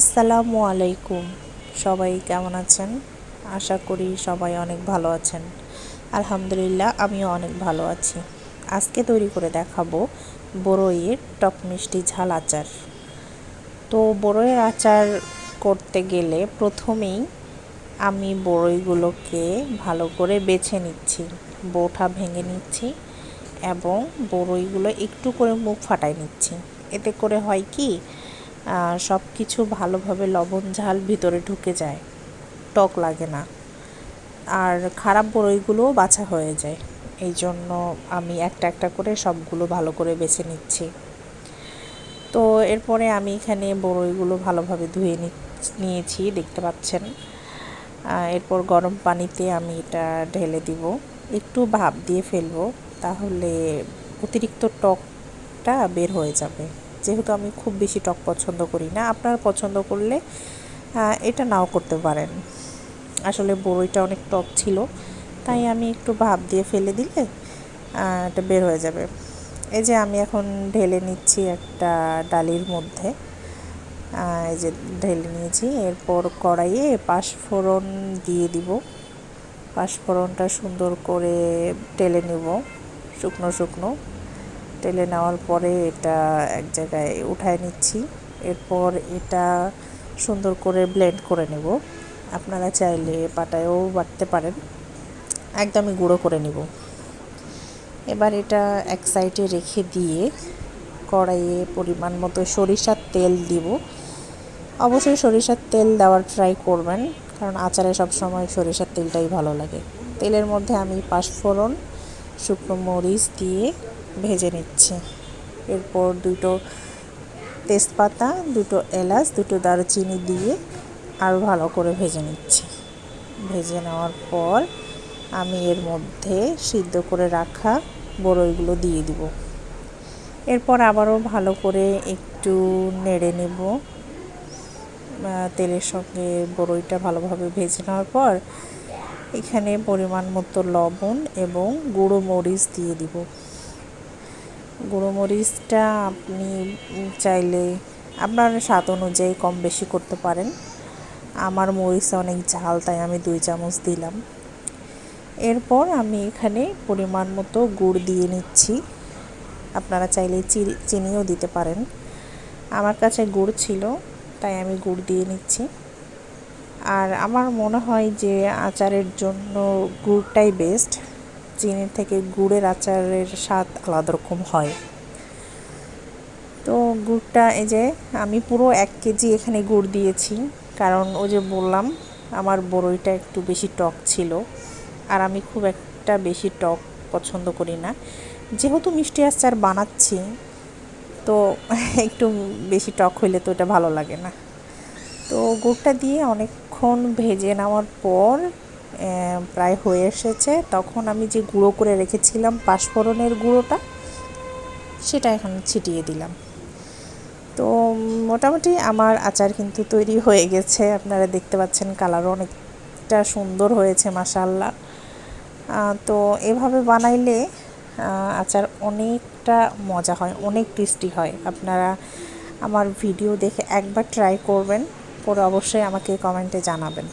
আসসালামু আলাইকুম। সবাই কেমন আছেন? আশা করি সবাই অনেক ভালো আছেন। আলহামদুলিল্লাহ আমিও অনেক ভালো আছি। আজকে তৈরি করে দেখাবো বড়ইয়ের টক মিষ্টি ঝাল আচার। তো বড়ইয়ের আচার করতে গেলে প্রথমেই আমি বড়ইগুলোকে ভালো করে বেছে নিচ্ছি, বোটা ভেঙে নিচ্ছি এবং বড়ইগুলো একটু করে মুখ ফাটাই নিচ্ছি। এতে করে হয় কি, সব কিছু ভালোভাবে লবণ ঝাল ভিতরে ঢুকে যায়, টক লাগে না, আর খারাপ বড়ইগুলোও বাছা হয়ে যায়। এই জন্য আমি একটা একটা করে সবগুলো ভালো করে বেছে নিচ্ছি। তো এরপরে আমি এখানে বড়ইগুলো ভালোভাবে ধুয়ে নিয়েছি, দেখতে পাচ্ছেন। এরপর গরম পানিতে আমি এটা ঢেলে দিব, একটু ভাপ দিয়ে ফেলবো, তাহলে অতিরিক্ত টকটা বের হয়ে যাবে। যেহেতু আমি খুব বেশি টক পছন্দ করি না, আপনারা পছন্দ করলে এটা নাও করতে পারেন। আসলে বড়ইটা অনেক টক ছিল, তাই আমি একটু ভাপ দিয়ে ফেলে দিলে এটা বের হয়ে যাবে। এই যে আমি এখন ঢেলে নিচ্ছি একটা ডালির মধ্যে, এই যে ঢেলে নিয়েছি। এরপর কড়াইয়ে পাঁচফোড়ন দিয়ে দিব। পাঁচফোড়নটা সুন্দর করে টেলে নেব, শুকনো শুকনো টেলে নেওয়ার পরে এটা এক জায়গায় উঠায় নিচ্ছি। এরপর এটা সুন্দর করে ব্লেন্ড করে নেব। আপনারা চাইলে পাটায়ও বাটতে পারেন, একদমই গুঁড়ো করে নেব। এবার এটা এক সাইডে রেখে দিয়ে কড়াইয়ে পরিমাণ মতো সরিষার তেল দিব। অবশ্যই সরিষার তেল দেওয়ার ট্রাই করবেন, কারণ আচারে সবসময় সরিষার তেলটাই ভালো লাগে। তেলের মধ্যে আমি পাঁচফোড়ন, শুকনো মরিচ দিয়ে ভেজে নিচ্ছি। এরপর দুটো তেজপাতা, দুটো এলাচ, দুটো দারুচিনি দিয়ে আরও ভালো করে ভেজে নিচ্ছি। ভেজে নেওয়ার পর আমি এর মধ্যে সিদ্ধ করে রাখা বড়ইগুলো দিয়ে দিব। এরপর আবারও ভালো করে একটু নেড়ে নেব। তেলের সঙ্গে বড়ইটা ভালোভাবে ভেজে নেওয়ার পর এখানে পরিমাণ মতো লবণ এবং গুঁড়ো মরিচ দিয়ে দিব। গুঁড়ো মরিচটা আপনি চাইলে আপনার স্বাদ অনুযায়ী কম বেশি করতে পারেন। আমার মরিচ অনেক ঝাল, তাই আমি 2 চামচ দিলাম। এরপর আমি এখানে পরিমাণ মতো গুড় দিয়ে নিচ্ছি। আপনারা চাইলে চিনিও দিতে পারেন। আমার কাছে গুড় ছিল, তাই আমি গুড় দিয়ে নিচ্ছি। আর আমার মনে হয় যে আচারের জন্য গুড়টাই বেস্ট। চিনির থেকে গুড়ের আচারের স্বাদ আলাদা রকম হয়। তো গুড়টা, এই যে আমি পুরো 1 কেজি এখানে গুড় দিয়েছি, কারণ ওই যে বললাম আমার বড়ইটা একটু বেশি টক ছিল, আর আমি খুব একটা বেশি টক পছন্দ করি না। যেহেতু মিষ্টি আচার বানাচ্ছি, তো একটু বেশি টক হইলে তো এটা ভালো লাগে না। তো গুড়টা দিয়ে অনেকক্ষণ ভেজে নেওয়ার পর প্রায় হয়ে এসেছে। তখন আমি যে গুঁড়ো করে রেখেছিলাম পাঁচফোড়নের গুঁড়োটা, সেটা এখন ছিটিয়ে দিলাম। তো মোটামুটি আমার আচার কিন্তু তৈরি হয়ে গেছে। আপনারা দেখতে পাচ্ছেন কালারও অনেকটা সুন্দর হয়েছে, মাশাআল্লাহ। তো এভাবে বানাইলে আচার অনেকটা মজা হয়, অনেক টেস্টি হয়। আপনারা আমার ভিডিও দেখে একবার ট্রাই করবেন, পরে অবশ্যই আমাকে কমেন্টে জানাবেন।